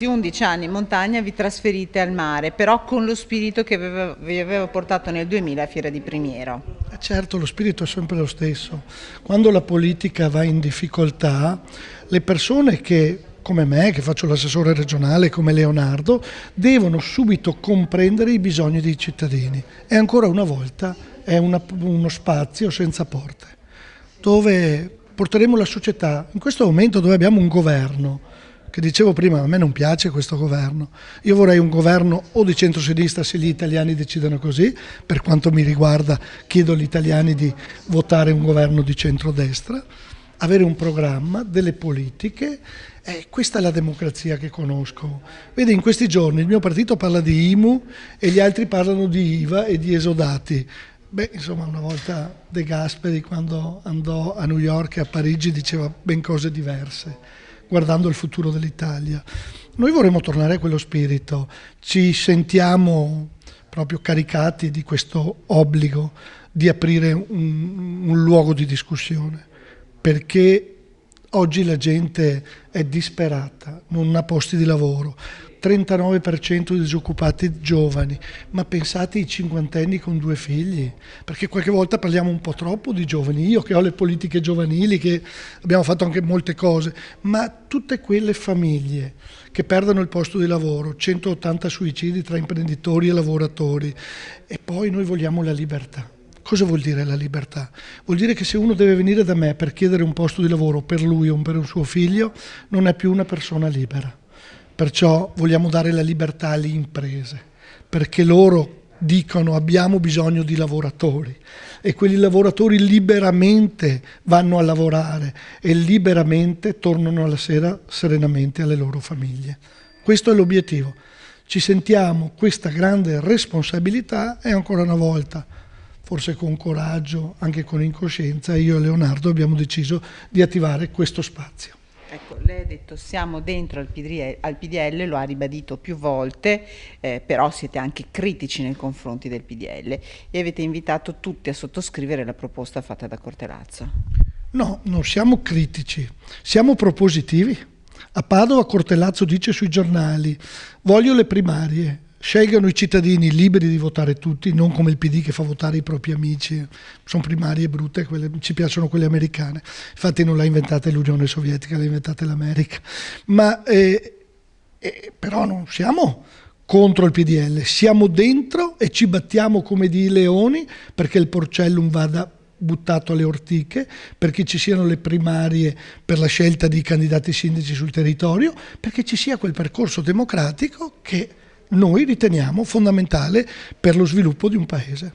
11 anni in montagna vi trasferite al mare, però con lo spirito che vi aveva portato nel 2000 a Fiera di Primiero. Certo, lo spirito è sempre lo stesso. Quando la politica va in difficoltà, le persone che, come me, che faccio l'assessore regionale, come Leonardo, devono subito comprendere i bisogni dei cittadini. E ancora una volta è uno spazio senza porte, dove porteremo la società, in questo momento dove abbiamo un governo, che dicevo prima, a me non piace questo governo, io vorrei un governo o di centrosinistra se gli italiani decidono così, per quanto mi riguarda chiedo agli italiani di votare un governo di centrodestra, avere un programma, delle politiche, questa è la democrazia che conosco. Vede, in questi giorni il mio partito parla di IMU e gli altri parlano di IVA e di esodati. Beh, insomma, una volta De Gasperi, quando andò a New York e a Parigi, diceva ben cose diverse, guardando il futuro dell'Italia. Noi vorremmo tornare a quello spirito, ci sentiamo proprio caricati di questo obbligo di aprire un luogo di discussione, perché oggi la gente è disperata, non ha posti di lavoro, 39% di disoccupati giovani, ma pensate ai cinquantenni con 2 figli, perché qualche volta parliamo un po' troppo di giovani, io che ho le politiche giovanili, che abbiamo fatto anche molte cose, ma tutte quelle famiglie che perdono il posto di lavoro, 180 suicidi tra imprenditori e lavoratori, e poi noi vogliamo la libertà. Cosa vuol dire la libertà? Vuol dire che se uno deve venire da me per chiedere un posto di lavoro per lui o per un suo figlio, non è più una persona libera. Perciò vogliamo dare la libertà alle imprese, perché loro dicono abbiamo bisogno di lavoratori e quei lavoratori liberamente vanno a lavorare e liberamente tornano alla sera serenamente alle loro famiglie. Questo è l'obiettivo. Ci sentiamo questa grande responsabilità e ancora una volta, forse con coraggio, anche con incoscienza, io e Leonardo abbiamo deciso di attivare questo spazio. Ecco, lei ha detto siamo dentro al PDL, lo ha ribadito più volte, però siete anche critici nei confronti del PDL e avete invitato tutti a sottoscrivere la proposta fatta da Cortellazzo. No, non siamo critici, siamo propositivi. A Padova Cortellazzo dice sui giornali, voglio le primarie, scelgano i cittadini liberi di votare tutti, non come il PD che fa votare i propri amici, sono primarie brutte, ci piacciono quelle americane, infatti non l'ha inventata l'Unione Sovietica, l'ha inventata l'America, ma però non siamo contro il PDL, siamo dentro e ci battiamo come dei leoni perché il Porcellum vada buttato alle ortiche, perché ci siano le primarie per la scelta di candidati sindaci sul territorio, perché ci sia quel percorso democratico che noi riteniamo fondamentale per lo sviluppo di un paese.